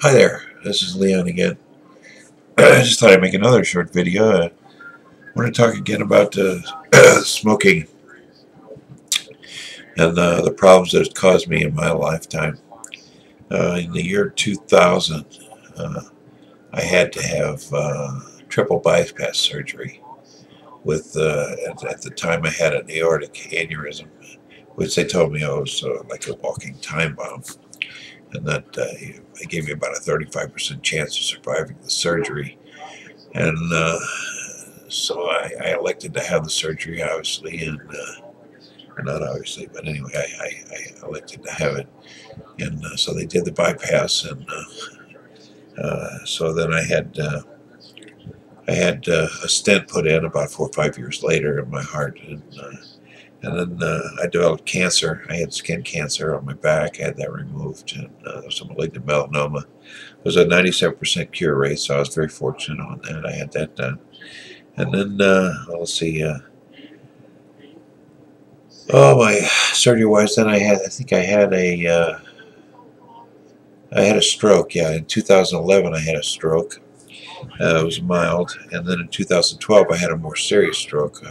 Hi there, this is Leon again. I just thought I'd make another short video. I want to talk again about smoking and the problems that it's caused me in my lifetime. In the year 2000, uh, I had to have triple bypass surgery. At the time, I had an aortic aneurysm, which they told me I was like a walking time bomb, and that they gave me about a 35% chance of surviving the surgery. And so I elected to have the surgery, obviously, and or not obviously, but anyway, I elected to have it. And so they did the bypass, and so then I had a stent put in about 4 or 5 years later in my heart, and then I developed cancer. I had skin cancer on my back. I had that removed, and there was a malignant melanoma. It was a 97% cure rate, so I was very fortunate on that. I had that done. And then, well, let's see, oh, my surgery-wise, then I had a stroke. Yeah, in 2011 I had a stroke. It was mild, and then in 2012 I had a more serious stroke.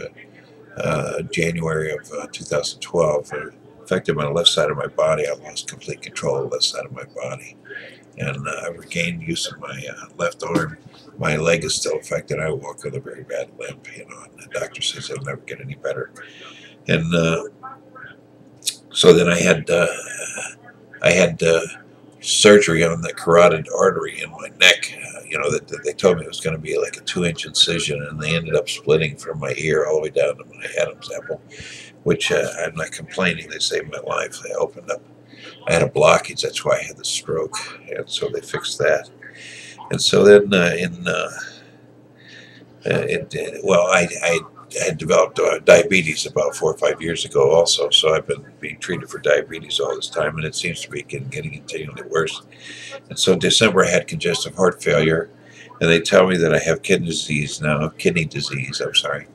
January of 2012 affected my left side of my body. I lost complete control of the left side of my body, and I regained use of my left arm. My leg is still affected. I walk with a very bad limp, and the doctor says it'll never get any better. And so then I had surgery on the carotid artery in my neck. That they told me it was going to be like a 2-inch incision, and they ended up splitting from my ear all the way down to my Adam's apple, which I'm not complaining. They saved my life. They opened up. I had a blockage. That's why I had the stroke, and so they fixed that. And so then I had developed diabetes about 4 or 5 years ago also, so I've been being treated for diabetes all this time, and it seems to be getting continually worse. And so in December I had congestive heart failure, and they tell me that I have kidney disease now, I'm sorry.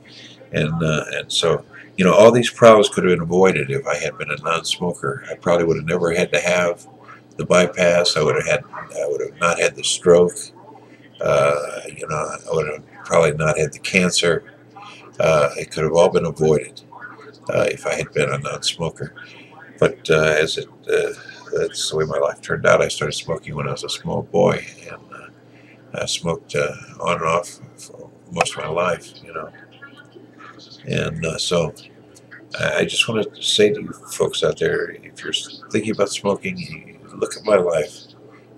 And so, all these problems could have been avoided if I had been a non-smoker. I probably would have never had to have the bypass. I would have not had the stroke. I would have probably not had the cancer. It could have all been avoided if I had been a non-smoker. But that's the way my life turned out. I started smoking when I was a small boy, and I smoked on and off for most of my life, And so I just want to say to you folks out there, if you're thinking about smoking, you look at my life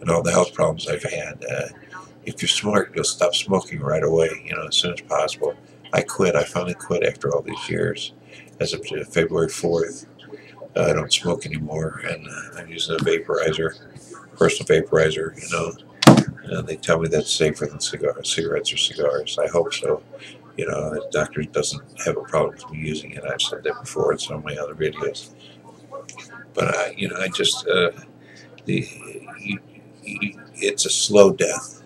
and all the health problems I've had. If you're smart, you'll stop smoking right away, as soon as possible. I quit. I finally quit after all these years. As of February 4th, I don't smoke anymore, and I'm using a vaporizer, personal vaporizer, And they tell me that's safer than cigarettes or cigars. I hope so. The doctor doesn't have a problem with me using it. I've said that before in some of my other videos. But I just it's a slow death.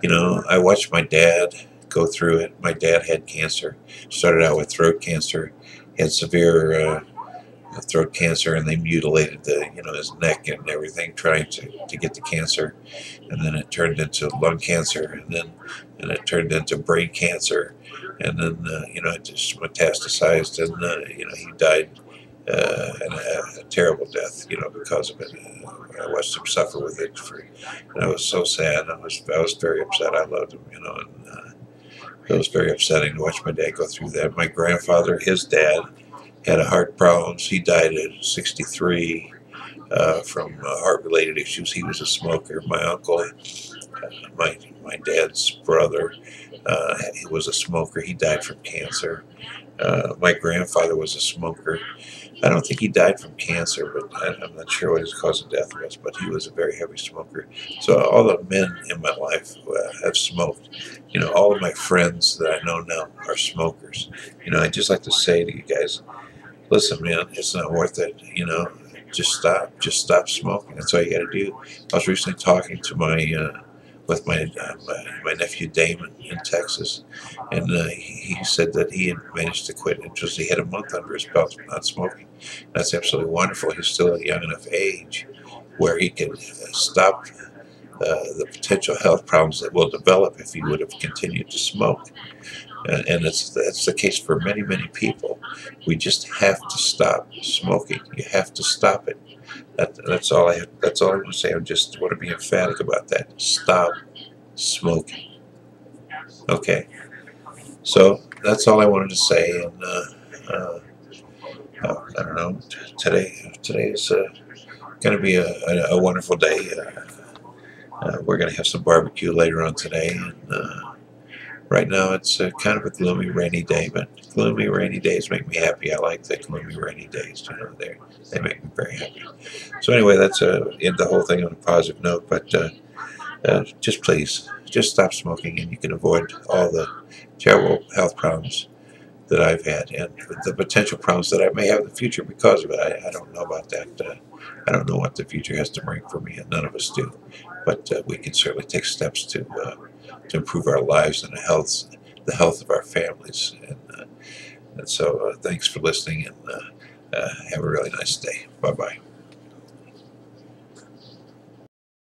I watched my dad go through it. My dad had cancer. Started out with throat cancer. He had severe throat cancer, and they mutilated his neck and everything trying to get the cancer, and then it turned into lung cancer, and it turned into brain cancer, and then it just metastasized, and he died a terrible death, because of it. I watched him suffer with it, and I was so sad. I was very upset. I loved him, and it was very upsetting to watch my dad go through that. My grandfather, his dad, had a heart problems. He died at 63 from heart-related issues. He was a smoker. My uncle, my dad's brother, he was a smoker. He died from cancer. My grandfather was a smoker. I don't think he died from cancer, but I'm not sure what his cause of death was, but he was a very heavy smoker. So all the men in my life have smoked. All of my friends that I know now are smokers. I'd just like to say to you guys, listen, man, it's not worth it. Just stop smoking. That's all you got to do. I was recently talking to my with my nephew Damon in Texas, and he said that he had managed to quit. It was he had a month under his belt of not smoking. That's absolutely wonderful. He's still at a young enough age where he can stop the potential health problems that will develop if he would have continued to smoke. And that's the case for many, many people. We just have to stop smoking. You have to stop it. That's all I have. That's all I want to say. I just want to be emphatic about that. Stop smoking. Okay. So that's all I wanted to say. And I don't know. Today is going to be a wonderful day. We're going to have some barbecue later on today. And right now it's kind of a gloomy, rainy day. But gloomy, rainy days make me happy. I like the gloomy, rainy days. You know, they make me very happy. So anyway, that's end the whole thing on a positive note. But just please, just stop smoking, and you can avoid all the terrible health problems that I've had, and the potential problems that I may have in the future because of it. I don't know about that. I don't know what the future has to bring for me, and none of us do. But we can certainly take steps to improve our lives and the health of our families. And so, thanks for listening, and have a really nice day. Bye bye.